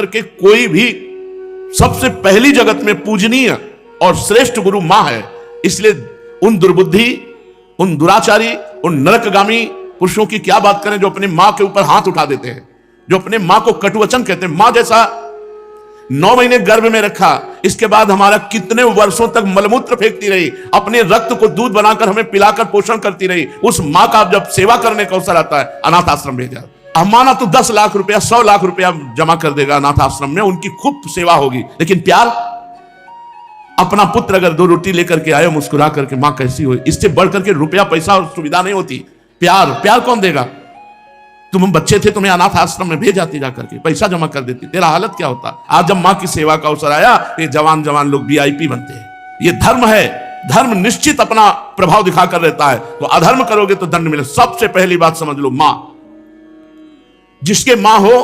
करके कोई भी सबसे पहली जगत में पूजनीय और श्रेष्ठ गुरु मां है। इसलिए उन दुर्बुद्धि, उन दुराचारी, उन नरकगामी पुरुषों की क्या बात करें जो अपने मां के ऊपर हाथ उठा देते हैं, जो अपने मां को कटुवचन कहते हैं। मां जैसा 9 महीने गर्भ में रखा, इसके बाद हमारा कितने वर्षों तक मलमूत्र फेंकती रही, अपने रक्त को दूध बनाकर हमें पिलाकर पोषण करती रही, उस मां का जब सेवा करने का अवसर आता है, अनाथ आश्रम भेजा। माना तो 10 लाख रुपया, 100 लाख रुपया जमा कर देगा अनाथ आश्रम में, उनकी खूब सेवा होगी। लेकिन प्यार, अपना पुत्र अगर 2 रोटी लेकर के आए मुस्कुरा करके, मां कैसी हो, इससे बढ़कर के रुपया पैसा और सुविधा नहीं होती। प्यार, प्यार कौन देगा? तुम बच्चे थे, तुम्हें अनाथ आश्रम में भेज जाती, जाकर के पैसा जमा कर देती, तेरा हालत क्या होता? आज जब मां की सेवा का अवसर आया, ये जवान जवान लोग वीआईपी बनते हैं। ये धर्म है, धर्म निश्चित अपना प्रभाव दिखाकर रहता है। तो अधर्म करोगे तो दंड मिले। सबसे पहली बात समझ लो, मां, जिसके मां हो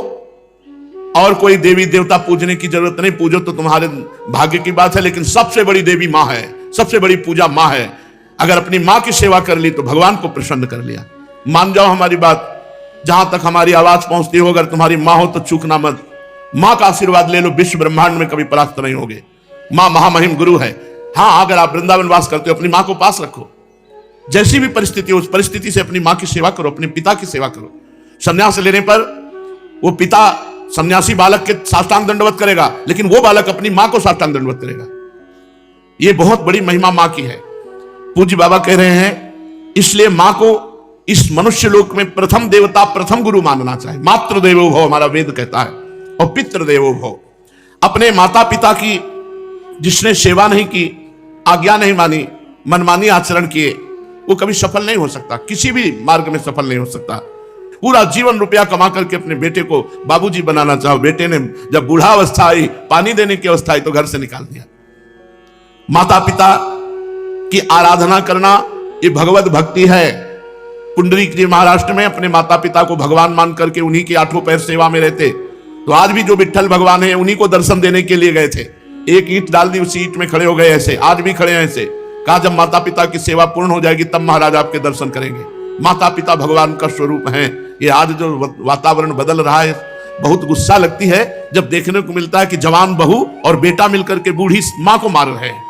और कोई देवी देवता पूजने की जरूरत नहीं, पूजो तो तुम्हारे भाग्य की बात है, लेकिन सबसे बड़ी देवी मां है, सबसे बड़ी पूजा मां है। अगर अपनी मां की सेवा कर ली तो भगवान को प्रसन्न कर लिया। मान जाओ हमारी बात, जहां तक हमारी आवाज पहुंचती हो, अगर तुम्हारी मां हो तो चूकना मत। मां का आशीर्वाद ले लो, विश्व ब्रह्मांड में कभी परास्त नहीं होगे। मां महामहिम गुरु है। हां, अगर आप वृंदावन वास करते हो, अपनी मां को पास रखो। जैसी भी परिस्थिति हो, उस परिस्थिति से अपनी मां की सेवा करो, अपने पिता की सेवा करो। संन्यास लेने पर वो पिता सन्यासी बालक के साष्टांग दंडवत करेगा, लेकिन वो बालक अपनी मां को साष्टांग दंडवत करेगा। ये बहुत बड़ी महिमा मां की है। पूज्य बाबा कह रहे हैं, इसलिए मां को इस मनुष्य लोक में प्रथम देवता, प्रथम गुरु मानना चाहिए। मातृ देवो भव हमारा वेद कहता है, और पितृ देवो भव। अपने माता पिता की जिसने सेवा नहीं की, आज्ञा नहीं मानी, मनमानी आचरण किए, वो कभी सफल नहीं हो सकता, किसी भी मार्ग में सफल नहीं हो सकता। पूरा जीवन रुपया कमा करके अपने बेटे को बाबूजी बनाना चाहो, बेटे ने जब बूढ़ा अवस्था आई, पानी देने की अवस्था आई, तो घर से निकाल दिया। माता पिता की आराधना करना ये भगवत भक्ति है। पुंडरीक जी महाराष्ट्र में अपने माता पिता को भगवान मान करके उन्हीं के 8 पैर सेवा में रहते। तो आज भी जो विट्ठल भगवान है, उन्हीं को दर्शन देने के लिए गए थे। एक ईंट डाल दी, उसी ईंट में खड़े हो गए ऐसे, आज भी खड़े हैं ऐसे। कहा जब माता पिता की सेवा पूर्ण हो जाएगी तब महाराज आपके दर्शन करेंगे। माता पिता भगवान का स्वरूप है। ये आज जो वातावरण बदल रहा है, बहुत गुस्सा लगती है जब देखने को मिलता है कि जवान बहू और बेटा मिलकर के बूढ़ी मां को मार रहे हैं।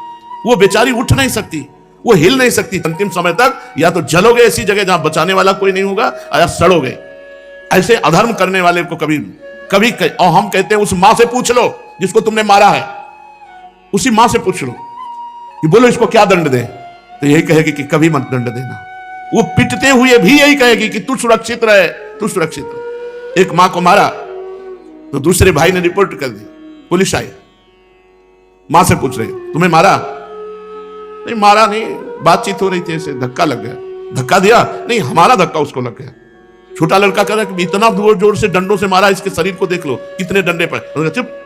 वो बेचारी उठ नहीं सकती, वो हिल नहीं सकती। अंतिम समय तक या तो जलोगे ऐसी जगह जहां बचाने वाला कोई नहीं होगा, या सड़ोगे। ऐसे अधर्म करने वाले को कभी कभी और हम कहते हैं उस मां से पूछ लो जिसको तुमने मारा है, उसी मां से पूछ लो कि बोलो इसको क्या दंड दें, तो यही कहेगी कि कभी मत दंड देना। वो पिटते हुए भी यही कहेगी कि तू सुरक्षित रहे, तू सुरक्षित रहे। एक मां को मारा तो दूसरे भाई ने रिपोर्ट कर दी, पुलिस आई, मां से पूछ रही तुम्हें मारा? नहीं मारा नहीं, बातचीत हो रही थी, ऐसे धक्का लग गया। धक्का दिया? नहीं, हमारा धक्का उसको लग गया। छोटा लड़का कह रहा है कि इतना जोर जोर से डंडों से मारा, इसके शरीर को देख लो कितने डंडे पर। चुप।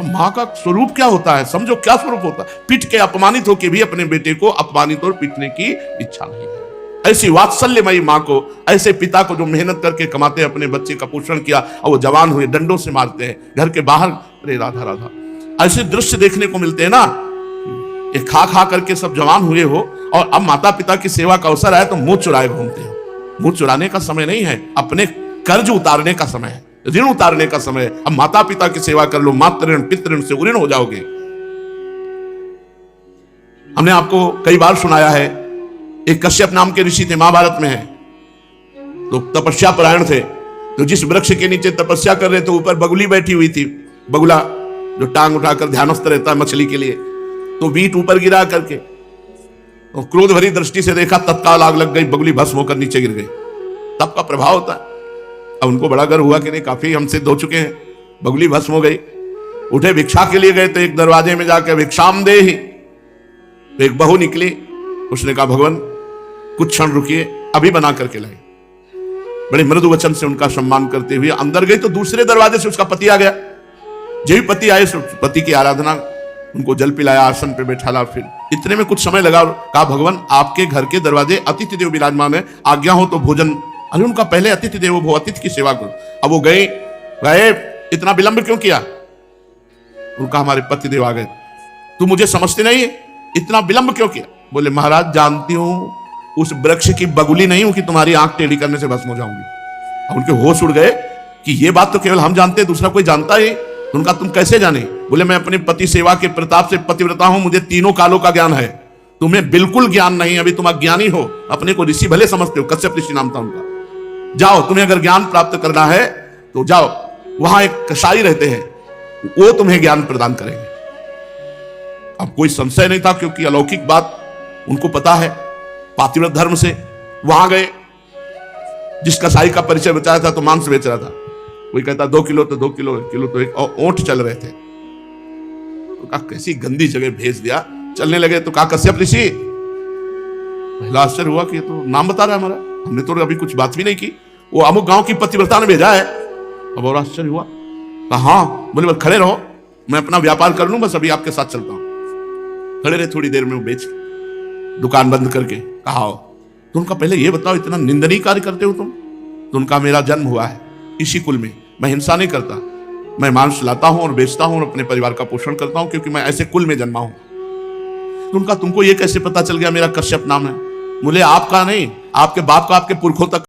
मां का स्वरूप क्या होता है, समझो क्या स्वरूप होता है। पिट के अपमानित होकर भी अपने बेटे को अपमानित और पिटने की इच्छा नहीं है। ऐसी वात्सल्यमयी मां को, ऐसे पिता को जो मेहनत करके कमाते हैं, अपने बच्चे का पोषण किया और वो जवान हुए, डंडों से मारते हैं घर के बाहर। अरे राधा राधा, ऐसे दृश्य देखने को मिलते हैं ना। ये खा खा करके सब जवान हुए हो और अब माता पिता की सेवा का अवसर आए तो मुंह चुराए घूमते हो। मुंह चुराने का समय नहीं है, अपने कर्ज उतारने का समय है, ऋण उतारने का समय है। अब माता पिता की सेवा कर लो, मातृ ऋण पितृ ऋण से उऋण हो जाओगे। हमने आपको कई बार सुनाया है, एक कश्यप नाम के ऋषि थे, महाभारत में है। तो तपस्या परायण थे, तो जिस वृक्ष के नीचे तपस्या कर रहे थे, ऊपर बगुली बैठी हुई थी। बगुला जो टांग उठाकर ध्यानस्थ रहता है मछली के लिए, तो बीट ऊपर गिरा करके तो क्रोध भरी दृष्टि से देखा, तत्काल आग लग गई, बगुली भस्म होकर नीचे गिर गई। तब का प्रभाव होता है। अब उनको बड़ा गर्व हुआ कि नहीं, काफी हम सिद्ध हो चुके हैं, बगुली भस्म हो गई। उठे भिक्षा के लिए गए तो एक दरवाजे में जाकर भिक्षाम दे ही, तो एक बहू निकली। उसने कहा भगवान कुछ क्षण रुकिए, अभी बना करके लाई। बड़े मृदु वचन से उनका सम्मान करते हुए अंदर गई, तो दूसरे दरवाजे से उसका पति आ गया। जब भी पति आए, पति की आराधना, उनको जल पिलाया, आसन पे बैठाला। फिर इतने में कुछ समय लगा, कहा भगवान आपके घर के दरवाजे अतिथि देव विराजमान है, आज्ञा हो तो भोजन। अरे उनका पहले अतिथि देवो भव, अतिथि की सेवा करो। अब वो गए, इतना विलंब क्यों किया? उनका हमारे पति देव आ गए, तू मुझे समझते नहीं, इतना विलंब क्यों किया? बोले महाराज जानती हूं उस वृक्ष की बगुली नहीं हूं कि तुम्हारी आंख टेढ़ी करने से भस्म हो जाऊंगी। अब उनके होश उड़ गए, कि ये बात तो केवल हम जानते हैं, दूसरा कोई जानता है? उनका तुम कैसे जाने? बोले मैं अपने पति सेवा के प्रताप से पतिव्रता हूं, मुझे तीनों कालों का ज्ञान है। तुम्हें बिल्कुल ज्ञान नहीं, अभी तुम अज्ञानी हो, अपने को ऋषि भले समझते हो, कश्यप ऋषि नाम था उनका। जाओ, तुम्हें अगर ज्ञान प्राप्त करना है तो जाओ, वहां एक कसाई रहते हैं, वो तुम्हें ज्ञान प्रदान करेंगे। अब कोई संशय नहीं था, क्योंकि अलौकिक बात उनको पता है। पातिव्रत धर्म से वहां गए, जिस कसाई का परिचय बताया था तो मांस बेच रहा था, कोई कहता 2 किलो तो 2 किलो, 1 किलो तो 1, और ओंठ चल रहे थे। तो कहा कैसी गंदी जगह भेज दिया। चलने लगे तो कहा कश्यप ऋषि, पहला आश्चर्य हुआ कि ये तो नाम बता रहा है हमारा, हमने तो अभी कुछ बात भी नहीं की, वो अमुक गांव की पतिव्रता ने भेजा है। अब और आश्चर्य हुआ। कहा हाँ। बोले बस खड़े रहो, मैं अपना व्यापार कर लूं, बस अभी आपके साथ चलता हूं। खड़े रहे, थोड़ी देर में वो बेच दुकान बंद करके कहा तो उनका पहले ये बताओ, इतना निंदनीय कार्य करते हो तुम? तो उनका मेरा जन्म हुआ है इसी कुल में, मैं हिंसा नहीं करता, मैं मांस लाता हूं और बेचता हूं और अपने परिवार का पोषण करता हूं, क्योंकि मैं ऐसे कुल में जन्मा हूं। तो उनका तुमको ये कैसे पता चल गया मेरा कश्यप नाम है? बोले आपका नहीं, आपके बाप का, आपके पुरखों तक